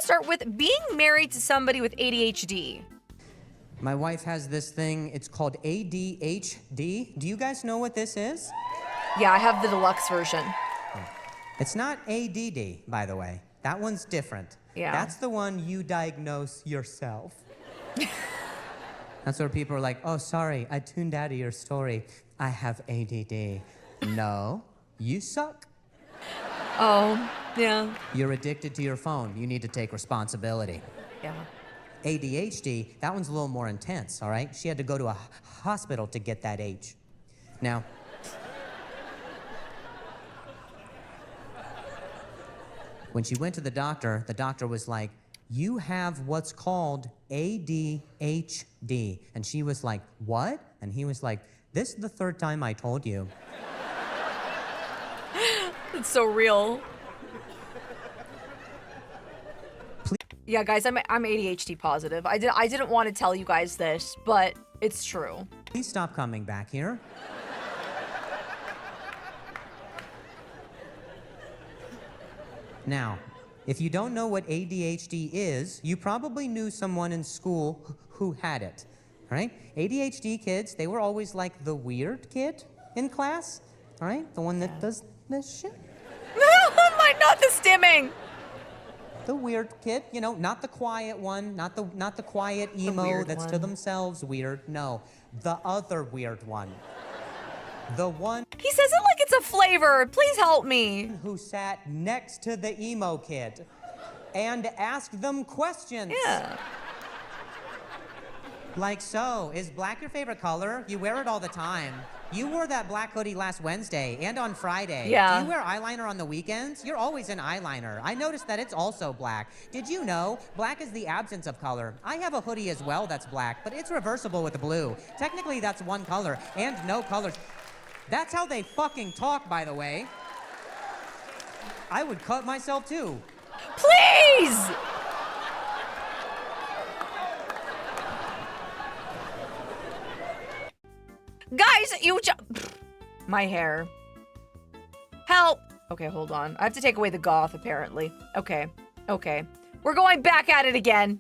start with being married to somebody with ADHD. My wife has this thing, it's called ADHD. Do you guys know what this is? Yeah, I have the deluxe version. It's not ADD, by the way. That one's different. Yeah. That's the one you diagnose yourself. That's where people are like, oh, sorry, I tuned out of your story. I have ADD. No, you suck. Oh, yeah. You're addicted to your phone. You need to take responsibility. Yeah. ADHD, that one's a little more intense, all right? She had to go to a hospital to get that H. Now, when she went to the doctor was like, you have what's called ADHD. And she was like, what? And he was like, this is the third time I told you. It's so real. Yeah, guys, I'm ADHD positive. I didn't want to tell you guys this, but it's true. Please stop coming back here. Now, if you don't know what ADHD is, you probably knew someone in school who had it, right? ADHD kids, they were always like the weird kid in class, all right? The one that does this shit. Oh my, not the stimming. The weird kid, you know, not the quiet one, not the quiet emo that's to themselves weird. No, the other weird one. The one He says it like it's a flavor. Please help me. who sat next to the emo kid and asked them questions. Yeah. Like, so, is black your favorite color? You wear it all the time. You wore that black hoodie last Wednesday and on Friday. Yeah. Do you wear eyeliner on the weekends? You're always in eyeliner. I noticed that it's also black. Did you know black is the absence of color? I have a hoodie as well that's black, but it's reversible with blue. Technically, that's one color and no colors. That's how they fucking talk, by the way. I would cut myself too. Please! Guys, my hair. Help! Okay, hold on. I have to take away the goth, apparently. Okay. We're going back at it again.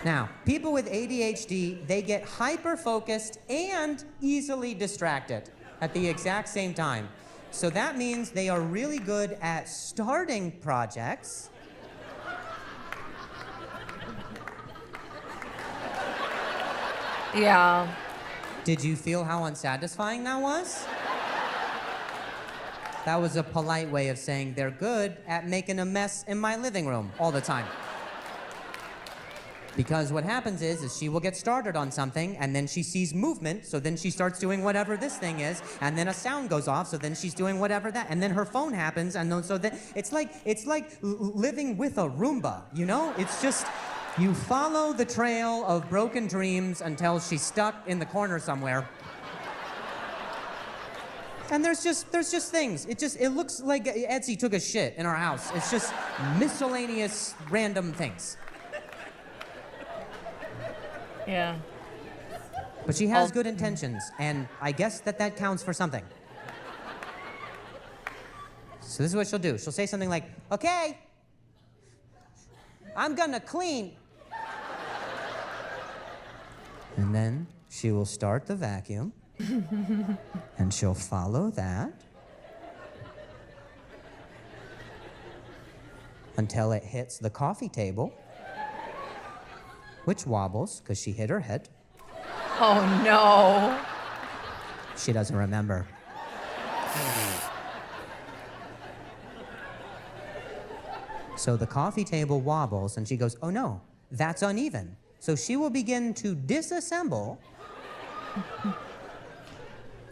Now, people with ADHD, they get hyper-focused and easily distracted at the exact same time. So that means they are really good at starting projects. Yeah. Did you feel how unsatisfying that was? That was a polite way of saying they're good at making a mess in my living room all the time. Because what happens is she will get started on something, and then she sees movement, so then she starts doing whatever this thing is, and then a sound goes off, so then she's doing whatever that, and then her phone happens, and then, so then it's like living with a Roomba, you know? It's just, you follow the trail of broken dreams until she's stuck in the corner somewhere. And there's just things. It looks like Etsy took a shit in our house. It's just miscellaneous random things. Yeah. But she has good intentions, and I guess that counts for something. So this is what she'll do. She'll say something like, okay, I'm gonna clean. And then she will start the vacuum, and she'll follow that until it hits the coffee table, which wobbles because she hit her head. Oh no. She doesn't remember. So the coffee table wobbles and she goes, oh no, that's uneven. So she will begin to disassemble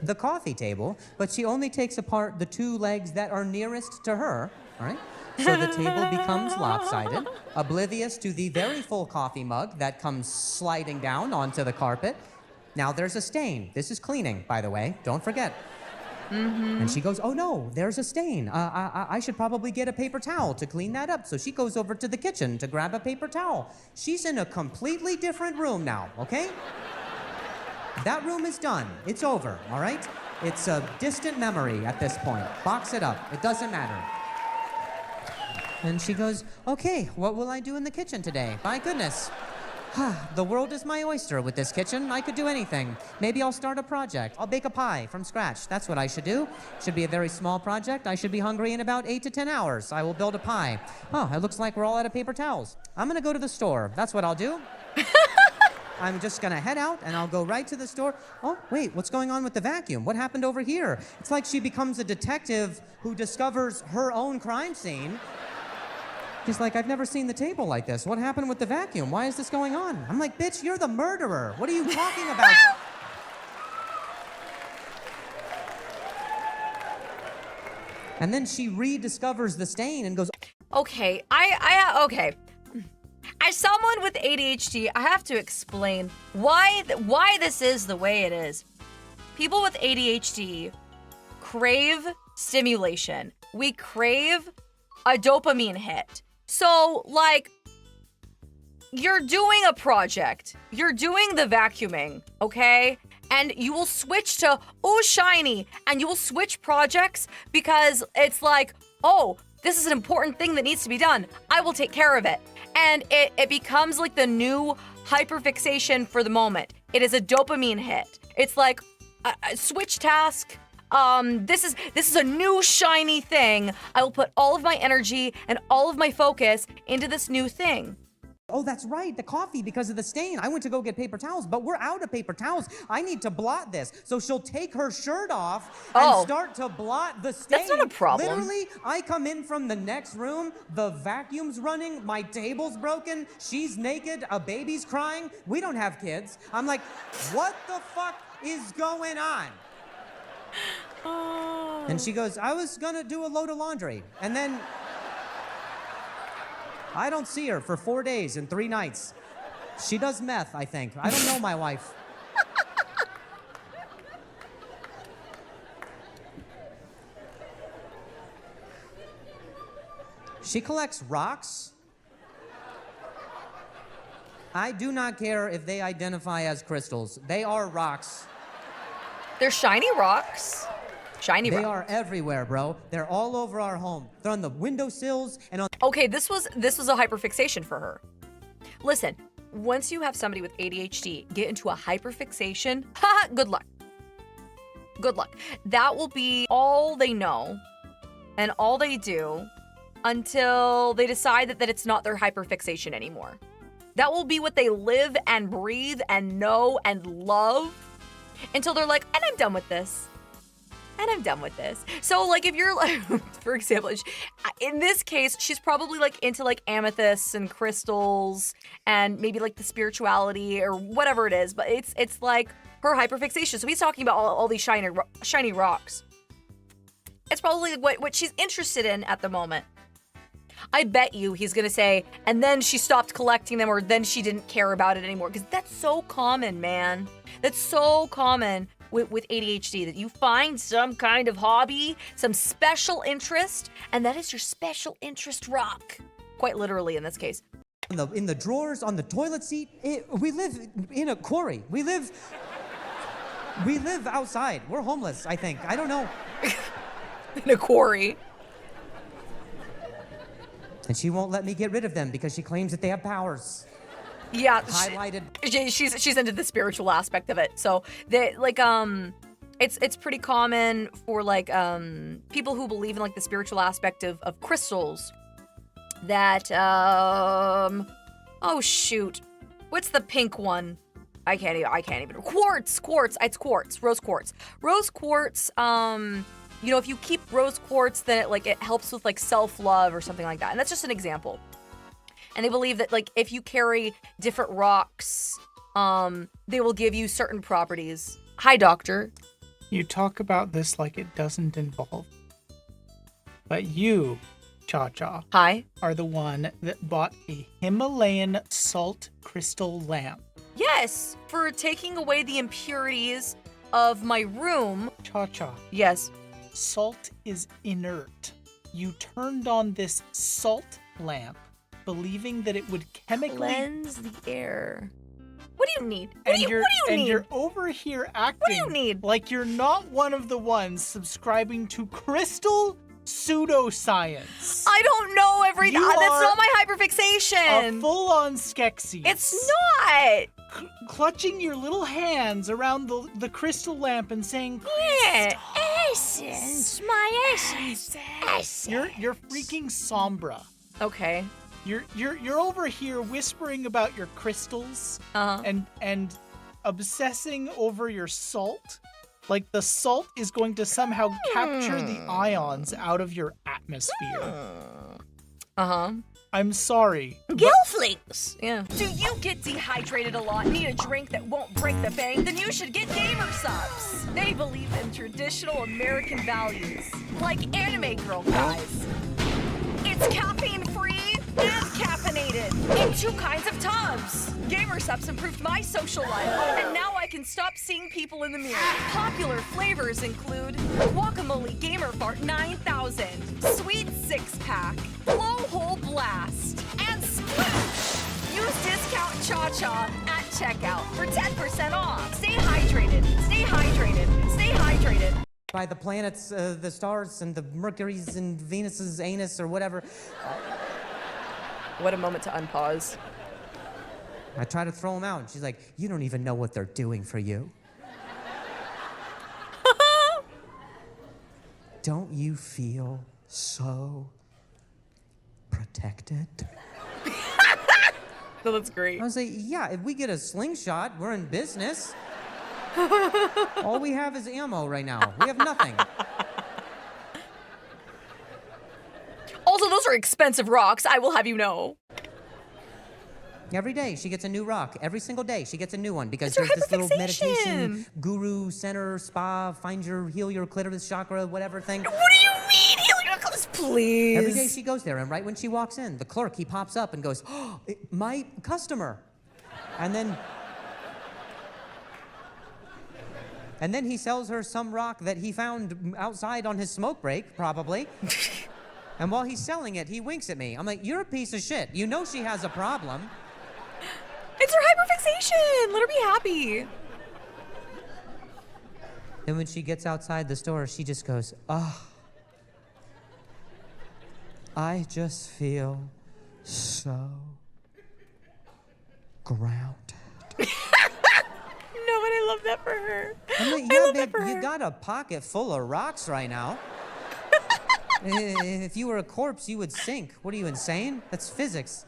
the coffee table, but she only takes apart the two legs that are nearest to her, all right? So the table becomes lopsided, oblivious to the very full coffee mug that comes sliding down onto the carpet. Now there's a stain. This is cleaning, by the way. Don't forget. Mm-hmm. And she goes, oh no, there's a stain. I should probably get a paper towel to clean that up. So she goes over to the kitchen to grab a paper towel. She's in a completely different room now, okay? That room is done. It's over, all right? It's a distant memory at this point. Box it up. It doesn't matter. And she goes, okay, what will I do in the kitchen today? My goodness. The world is my oyster with this kitchen. I could do anything. Maybe I'll start a project. I'll bake a pie from scratch. That's what I should do. Should be a very small project. I should be hungry in about 8 to 10 hours. I will build a pie. Oh, it looks like we're all out of paper towels. I'm gonna go to the store. That's what I'll do. I'm just gonna head out and I'll go right to the store. Oh, wait, what's going on with the vacuum? What happened over here? It's like she becomes a detective who discovers her own crime scene. She's like, I've never seen the table like this. What happened with the vacuum? Why is this going on? I'm like, bitch, you're the murderer. What are you talking about? And then she rediscovers the stain and goes, Okay, okay. As someone with ADHD, I have to explain why this is the way it is. People with ADHD crave stimulation. We crave a dopamine hit. So, like, you're doing a project. You're doing the vacuuming, okay? And you will switch to, oh, shiny. And you will switch projects because it's like, oh, this is an important thing that needs to be done. I will take care of it. And it becomes like the new hyperfixation for the moment. It is a dopamine hit. It's like a switch task. This is a new shiny thing. I will put all of my energy and all of my focus into this new thing. oh, that's right, the coffee because of the stain. I went to go get paper towels, but we're out of paper towels. I need to blot this. So she'll take her shirt off and start to blot the stain. That's not a problem. Literally, I come in from the next room, the vacuum's running, my table's broken, she's naked, a baby's crying. We don't have kids. I'm like, what the fuck is going on? Oh. And she goes, I was gonna do a load of laundry. And then I don't see her for 4 days and 3 nights. She does meth, I think. I don't know my wife. She collects rocks. I do not care if they identify as crystals. They are rocks. They're shiny rocks. Shiny rocks. They are everywhere, bro. They're all over our home. They're on the windowsills and on... Okay, this was a hyperfixation for her. Listen, once you have somebody with ADHD get into a hyperfixation, haha, good luck. Good luck. That will be all they know and all they do until they decide that it's not their hyperfixation anymore. That will be what they live and breathe and know and love until they're like, and I'm done with this. And I'm done with this. So, like, if you're like, for example, in this case, she's probably like into like amethysts and crystals and maybe like the spirituality or whatever it is. But it's like her hyperfixation. So he's talking about all these shiny rocks. It's probably what she's interested in at the moment. I bet you he's gonna say, and then she stopped collecting them, or then she didn't care about it anymore. Because that's so common, man. That's so common with ADHD, that you find some kind of hobby, some special interest, and that is your special interest rock. Quite literally in this case. In the drawers, on the toilet seat. We live in a quarry. We live outside. We're homeless, I think. I don't know. In a quarry. And she won't let me get rid of them because she claims that they have powers. Yeah, highlighted. She's into the spiritual aspect of it. So they like it's pretty common for like people who believe in like the spiritual aspect of crystals. That oh shoot, what's the pink one? I can't even. Quartz. It's quartz. Rose quartz. You know, if you keep rose quartz, then it helps with like self-love or something like that. And that's just an example. And they believe that like if you carry different rocks, they will give you certain properties. Hi, doctor. You talk about this like it doesn't involve. But you, ChaCha, Hi. are the one that bought a Himalayan salt crystal lamp. Yes, for taking away the impurities of my room. ChaCha. Yes. Salt is inert. You turned on this salt lamp believing that it would chemically Cleanse the air. What do you need? And What do you need? you're over here acting What do you need? like you're not one of the ones subscribing to crystal pseudoscience. I don't know everything. You That's are not my hyperfixation. A full-on Skeksis. It's not. Clutching your little hands around the crystal lamp and saying, Yeah. Essence, my essence. You're freaking Sombra. Okay. You're over here whispering about your crystals and obsessing over your salt. Like the salt is going to somehow capture the ions out of your atmosphere. I'm sorry. Gelflings. Yeah. Do you get dehydrated a lot? Need a drink that won't break the bank? Then you should get Gamersupps. They believe in traditional American values, like anime girl guys. It's caffeine-free and caffeinated in 2 kinds of tubs. Gamersupps improved my social life, and now I can stop seeing people in the mirror. Popular flavors include Guacamole Gamer Fart 9000, Sweet 6-Pack, Blowhole Blast, and Sploosh. Use discount ChaCha at checkout for 10% off. Stay hydrated, stay hydrated, stay hydrated. By the planets, the stars, and the Mercury's and Venus's anus or whatever. What a moment to unpause. I try to throw them out, and she's like, you don't even know what they're doing for you. Don't you feel so protected? No, that's great. I was like, yeah, if we get a slingshot, we're in business. All we have is ammo right now. We have nothing. Also, those are expensive rocks, I will have you know. Every day she gets a new rock. Every single day she gets a new one because It's her there's this little hyperfixation. meditation guru center spa heal your clitoris chakra whatever thing. What do you mean? Heal your clothes, please. Every day she goes there, and right when she walks in, the clerk, he pops up and goes, oh, my customer. And then he sells her some rock that he found outside on his smoke break, probably. And while he's selling it, he winks at me. I'm like, you're a piece of shit. You know she has a problem. It's her hyperfixation. Let her be happy. Then when she gets outside the store, she just goes, oh, I just feel so grounded. No, but I love that for her. I'm like, I yeah, love that babe, for you her. got a pocket full of rocks right now. If you were a corpse, you would sink. What are you, insane? That's physics.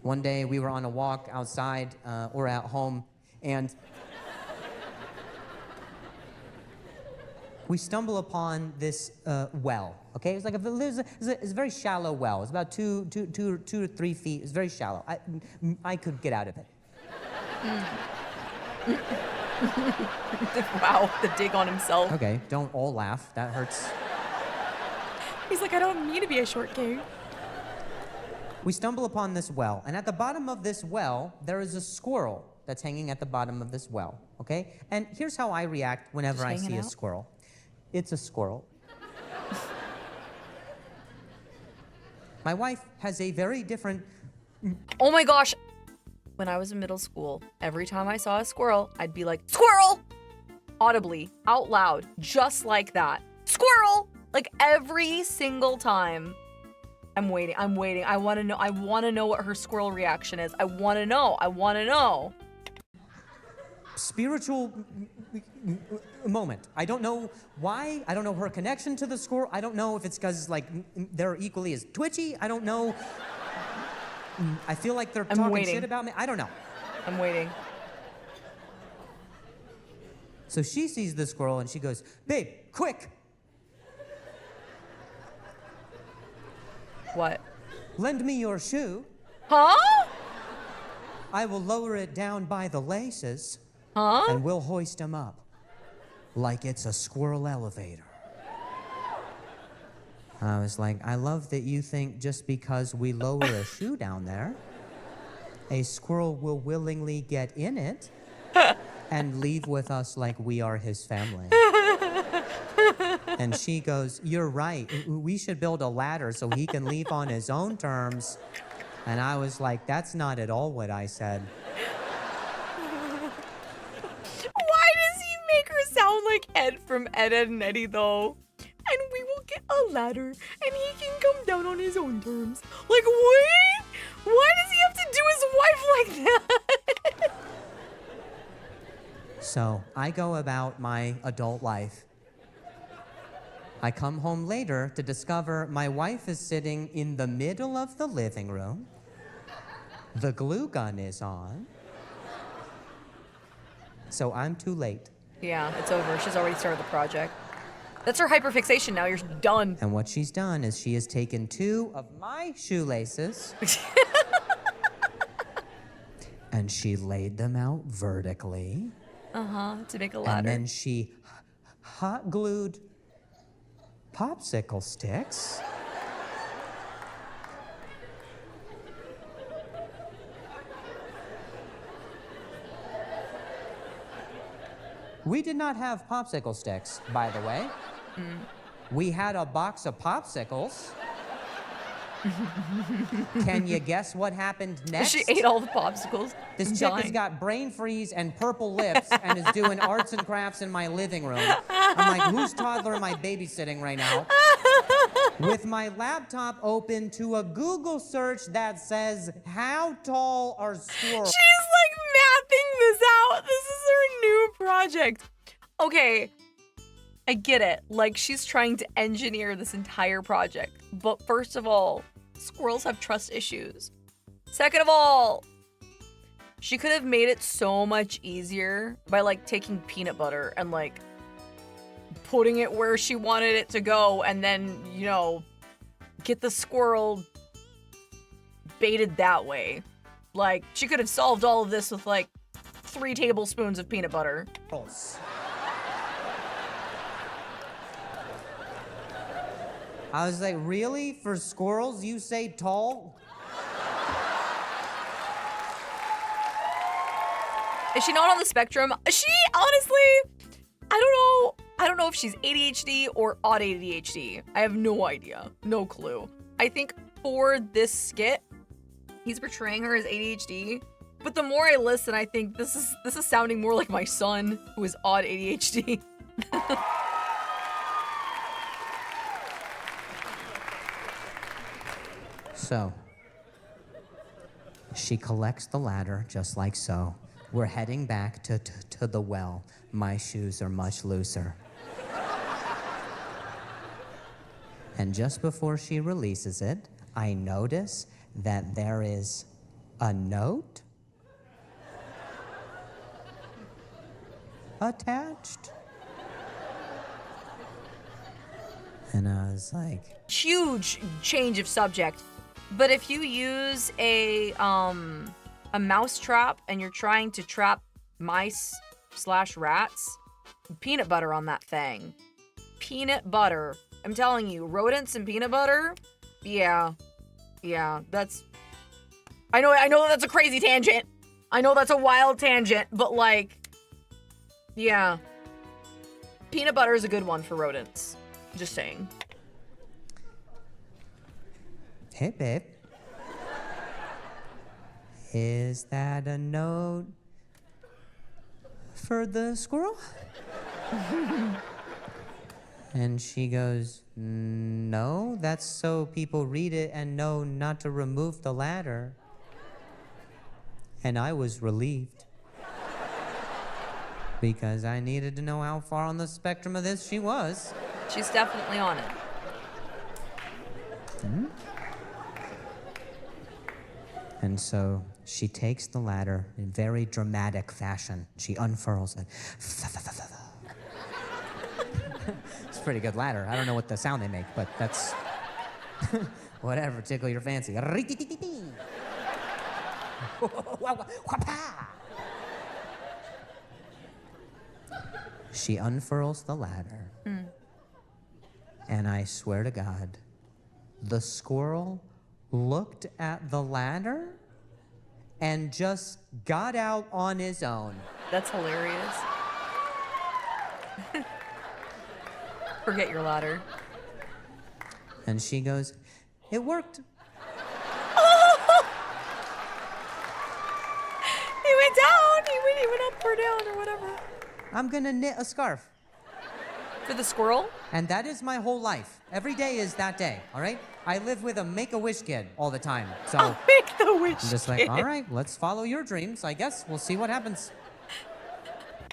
One day we were on a walk outside or at home, and we stumble upon this well. Okay, it's like it's a very shallow well. It's about two to 3 feet. It's very shallow. I could get out of it. Wow, the dig on himself. Okay, don't all laugh. That hurts. He's like, I don't mean to be a short king. We stumble upon this well, and at the bottom of this well, there is a squirrel that's hanging at the bottom of this well, okay? And here's how I react whenever I see a squirrel. It's a squirrel. My wife has a very different... Oh my gosh. When I was in middle school, every time I saw a squirrel, I'd be like, squirrel! Audibly, out loud, just like that. Squirrel! Like every single time. I'm waiting. I want to know what her squirrel reaction is. I want to know. Spiritual moment. I don't know why. I don't know her connection to the squirrel. I don't know if it's because, like, they're equally as twitchy. I don't know. I feel like they're talking shit about me. I don't know. I'm waiting. So she sees the squirrel and she goes, babe, quick. What? Lend me your shoe. Huh? I will lower it down by the laces. Huh? And we'll hoist him up like it's a squirrel elevator. I was like, I love that you think just because we lower a shoe down there, a squirrel will willingly get in it and leave with us like we are his family. And she goes, you're right. We should build a ladder so he can leave on his own terms. And I was like, that's not at all what I said. Why does he make her sound like Ed from Ed, Edd n Eddy, though? And we get a ladder and he can come down on his own terms. Like, what? Why does he have to do his wife like that? So I go about my adult life. I come home later to discover my wife is sitting in the middle of the living room. The glue gun is on. So I'm too late. Yeah, it's over. She's already started the project. That's her hyperfixation now. You're done. And what she's done is she has taken 2 of my shoelaces and she laid them out vertically. To make a ladder. And then she hot glued popsicle sticks. We did not have popsicle sticks, by the way. We had a box of popsicles. Can you guess what happened next? She ate all the popsicles. This chick has got brain freeze and purple lips and is doing arts and crafts in my living room. I'm like, whose toddler am I babysitting right now? With my laptop open to a Google search that says, how tall are squirrels? She's like mapping this out. This is her new project. Okay, I get it. Like, she's trying to engineer this entire project. But first of all, squirrels have trust issues. Second of all, she could have made it so much easier by like taking peanut butter and like putting it where she wanted it to go and then, you know, get the squirrel baited that way. Like, she could have solved all of this with like 3 tablespoons of peanut butter. I was like, really? For squirrels, you say tall? Is she not on the spectrum? She, honestly, I don't know if she's ADHD or odd ADHD. I have no idea. No clue. I think for this skit, he's portraying her as ADHD. But the more I listen, I think this is sounding more like my son, who is odd ADHD. So, she collects the ladder just like so. We're heading back to the well. My shoes are much looser. And just before she releases it, I notice that there is a note attached. And I was like, Huge change of subject. But if you use a mouse trap and you're trying to trap mice/rats, peanut butter on that thing. Peanut butter. I'm telling you, rodents and peanut butter, yeah, that's... I know that's a crazy tangent. I know that's a wild tangent, but like, yeah. Peanut butter is a good one for rodents. Just saying. hey, babe. Is that a note for the squirrel? And she goes, no, that's so people read it and know not to remove the ladder. And I was relieved. Because I needed to know how far on the spectrum of this she was. She's definitely on it. And so she takes the ladder in very dramatic fashion. She unfurls it. It's a pretty good ladder. I don't know what the sound they make, but that's whatever. Tickle your fancy. She unfurls the ladder. And I swear to God, the squirrel looked at the ladder and just got out on his own. That's hilarious. Forget your ladder. And she goes, it worked. He went down. He went up or down or whatever. I'm gonna knit a scarf. For the squirrel? And that is my whole life. Every day is that day, all right? I live with a Make-A-Wish kid all the time. So I'll make the wish I'm just like, all right, let's follow your dreams. I guess we'll see what happens.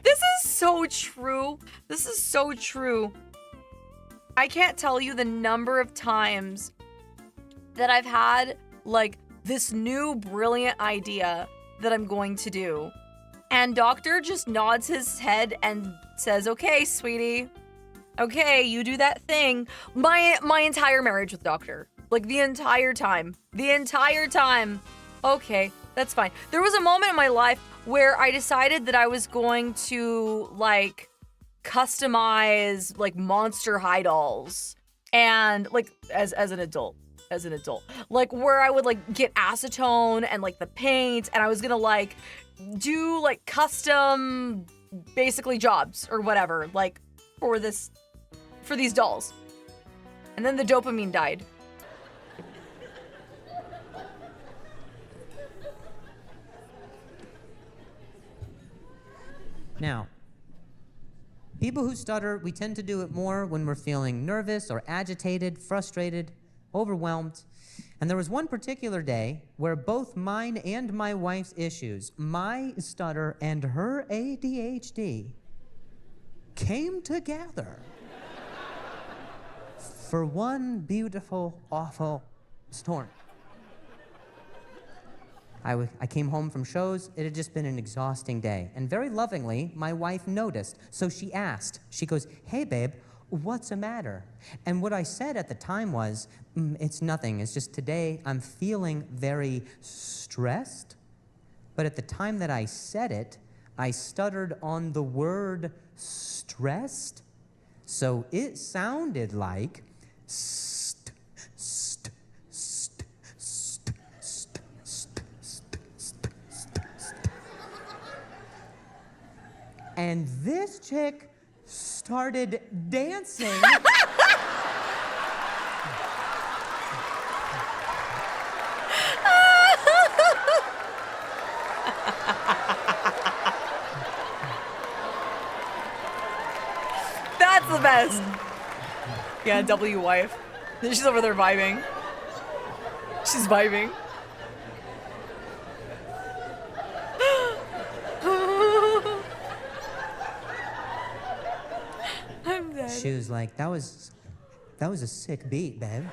This is so true. This is so true. I can't tell you the number of times that I've had, like, this new brilliant idea that I'm going to do. And Doctor just nods his head and says, okay, sweetie. Okay, you do that thing. My entire marriage with Doctor. Like, the entire time. The entire time. Okay, that's fine. There was a moment in my life where I decided that I was going to, like, customize, like, Monster High dolls. And, like, as an adult. Like, where I would, like, get acetone and, like, the paint. And I was gonna, like, do, like, custom, basically, jobs or whatever. Like, for these dolls. And then the dopamine died. Now, people who stutter, we tend to do it more when we're feeling nervous or agitated, frustrated, overwhelmed. And there was one particular day where both mine and my wife's issues, my stutter and her ADHD, came together for one beautiful, awful storm. I came home from shows. It had just been an exhausting day. And very lovingly, my wife noticed. So she asked. She goes, hey, babe, what's the matter? And what I said at the time was, it's nothing. It's just today I'm feeling very stressed. But at the time that I said it, I stuttered on the word stressed. So it sounded like and this chick started dancing. That's the best. Yeah, W wife. She's over there vibing. She's vibing. I'm dead. She was like, that was a sick beat, babe.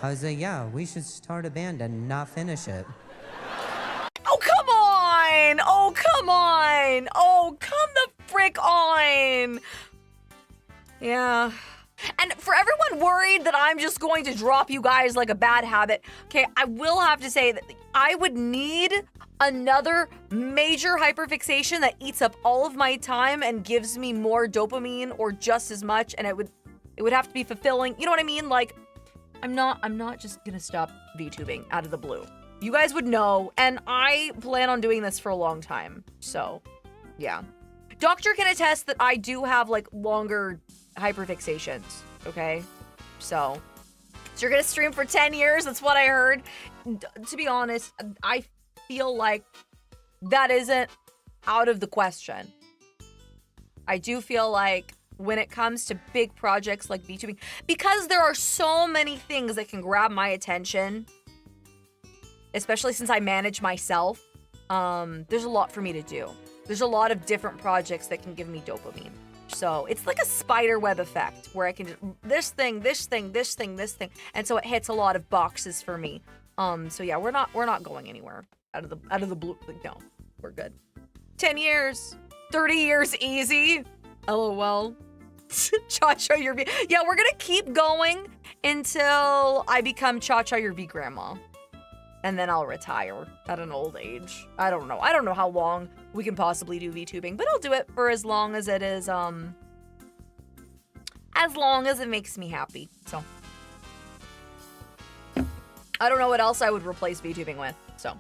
I was like, yeah, we should start a band and not finish it. Oh, come on! Oh, come on! Oh, come the frick on! Yeah. And for everyone worried that I'm just going to drop you guys like a bad habit, okay, I will have to say that I would need another major hyperfixation that eats up all of my time and gives me more dopamine or just as much, and it would have to be fulfilling. You know what I mean? Like, I'm not just gonna stop VTubing out of the blue. You guys would know, and I plan on doing this for a long time. So, yeah. Doctor can attest that I do have, like, longer hyperfixations, okay? So you're gonna stream for 10 years? That's what I heard. To be honest, I feel like that isn't out of the question. I do feel like when it comes to big projects like VTubing, because there are so many things that can grab my attention, especially since I manage myself, there's a lot for me to do. There's a lot of different projects that can give me dopamine. So it's like a spider web effect where I can do this thing, this thing, this thing, this thing. And so it hits a lot of boxes for me. So yeah, we're not going anywhere out of the blue. Like, no, we're good. 10 years, 30 years easy. LOL. ChaChaYourVmom. Yeah, we're gonna keep going until I become ChaChaYourVmom. And then I'll retire at an old age. I don't know. I don't know how long we can possibly do VTubing, but I'll do it for as long as it is, as long as it makes me happy. So I don't know what else I would replace VTubing with. So